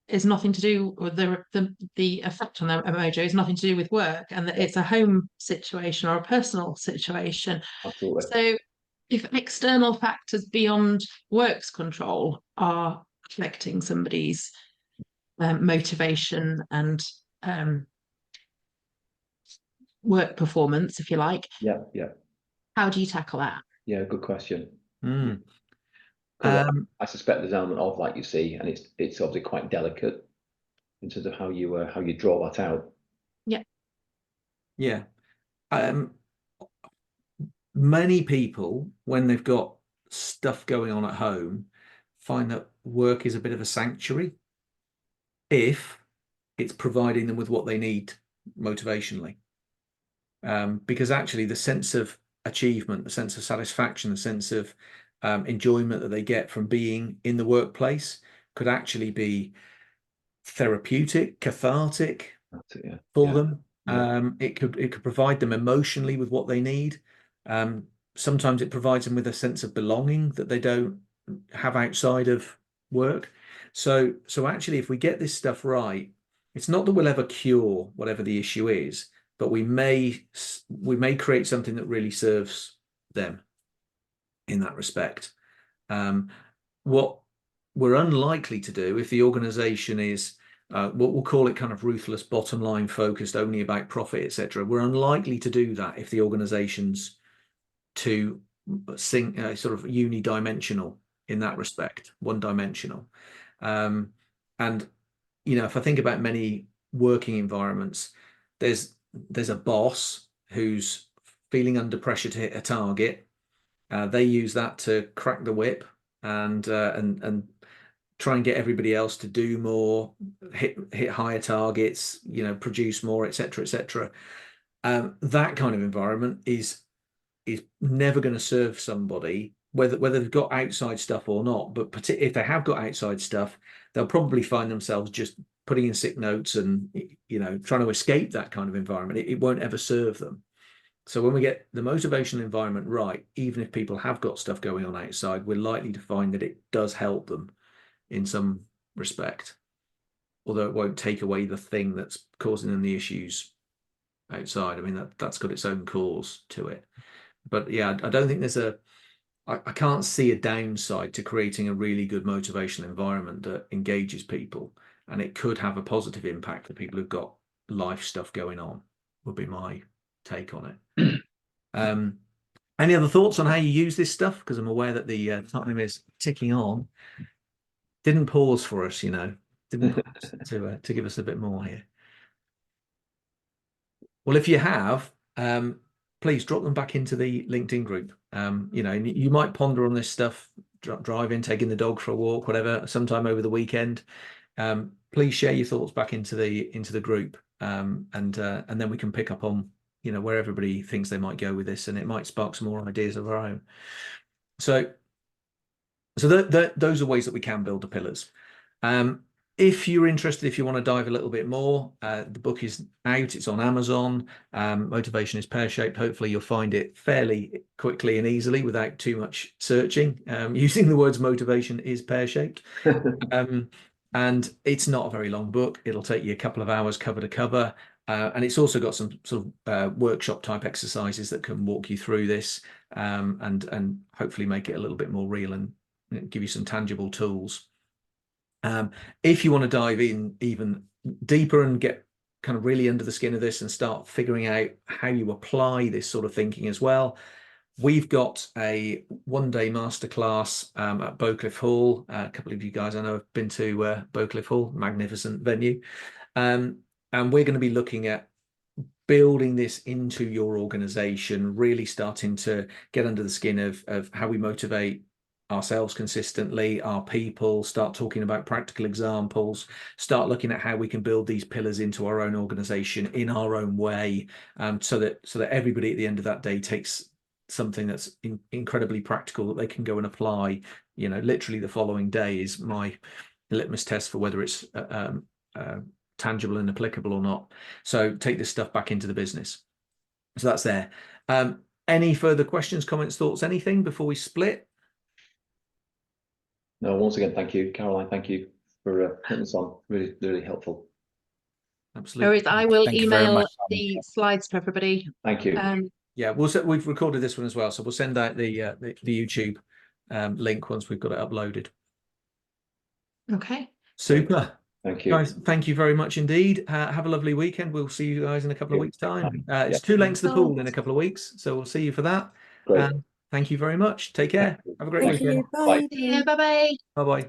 E: is nothing to do, or the effect on their mojo is nothing to do with work, and that it's a home situation or a personal situation.
B: Absolutely.
E: So if external factors beyond work's control are affecting somebody's motivation and work performance, if you like.
B: Yeah.
E: How do you tackle that?
B: Yeah, good question.
A: Mm.
B: I suspect there's an element of, like you see, and it's obviously quite delicate in terms of how you draw that out.
A: Yeah. Many people, when they've got stuff going on at home, find that work is a bit of a sanctuary if it's providing them with what they need motivationally. Because actually the sense of achievement, the sense of satisfaction, the sense of enjoyment that they get from being in the workplace could actually be therapeutic, cathartic for them. It could provide them emotionally with what they need. Sometimes it provides them with a sense of belonging that they don't have outside of work. So actually, if we get this stuff right, it's not that we'll ever cure whatever the issue is, but we may create something that really serves them in that respect. What we're unlikely to do if the organization is what we'll call it kind of ruthless, bottom line focused, only about profit, etc. We're unlikely to do that if the organization's too sort of unidimensional in that respect, one dimensional. And you know, if I think about many working environments, there's a boss who's feeling under pressure to hit a target. They use that to crack the whip and try and get everybody else to do more, hit higher targets, you know, produce more, etc., etc. That kind of environment is never going to serve somebody, whether they've got outside stuff or not. But if they have got outside stuff, they'll probably find themselves just putting in sick notes and, you know, trying to escape that kind of environment. It won't ever serve them. So when we get the motivational environment right, even if people have got stuff going on outside, we're likely to find that it does help them in some respect, although it won't take away the thing that's causing them the issues outside. I mean, that's got its own cause to it. But yeah, I don't think I can't see a downside to creating a really good motivational environment that engages people, and it could have a positive impact for people who've got life stuff going on, would be my take on it. Any other thoughts on how you use this stuff? Because I'm aware that the time is ticking on. Didn't pause for us, you know, didn't pause to give us a bit more here. Well, if you have, please drop them back into the LinkedIn group. You know, you might ponder on this stuff, driving, taking the dog for a walk, whatever, sometime over the weekend. Please share your thoughts back into the group, and then we can pick up on, you know, where everybody thinks they might go with this, and it might spark some more ideas of our own. So those are ways that we can build the pillars. If you're interested, if you want to dive a little bit more, the book is out. It's on Amazon. Motivation is Pear-Shaped. Hopefully you'll find it fairly quickly and easily without too much searching, using the words motivation is pear-shaped. And it's not a very long book. It'll take you a couple of hours cover to cover. And it's also got some sort of workshop type exercises that can walk you through this, and hopefully make it a little bit more real and give you some tangible tools. If you want to dive in even deeper and get kind of really under the skin of this and start figuring out how you apply this sort of thinking as well, we've got a one-day masterclass at Bowcliffe Hall. A couple of you guys I know have been to Bowcliffe Hall, magnificent venue. And we're going to be looking at building this into your organization, really starting to get under the skin of how we motivate ourselves consistently, our people, start talking about practical examples, start looking at how we can build these pillars into our own organization in our own way, so that everybody at the end of that day takes something that's incredibly practical that they can go and apply. You know, literally the following day is my litmus test for whether it's tangible and applicable or not. So take this stuff back into the business. So that's there. Any further questions, comments, thoughts, anything before we split?
B: No, once again, thank you, Caroline. Thank you for putting this on. Really, really helpful.
A: Absolutely.
E: I will
F: Thank you very
E: email
F: much.
E: the slides to everybody.
B: Thank you.
A: Yeah, we've recorded this one as well, so we'll send out the YouTube link once we've got it uploaded.
E: Okay.
A: Super.
B: Thank you.
A: Guys, thank you very much indeed. Have a lovely weekend. We'll see you guys in a couple of weeks' time. It's 2 lengths of the pool in a couple of weeks, so we'll see you for that.
B: Great.
A: Thank you very much. Take care. Have a great
C: Thank
A: weekend.
C: you. Bye.
E: Yeah, bye-bye.
A: Bye-bye.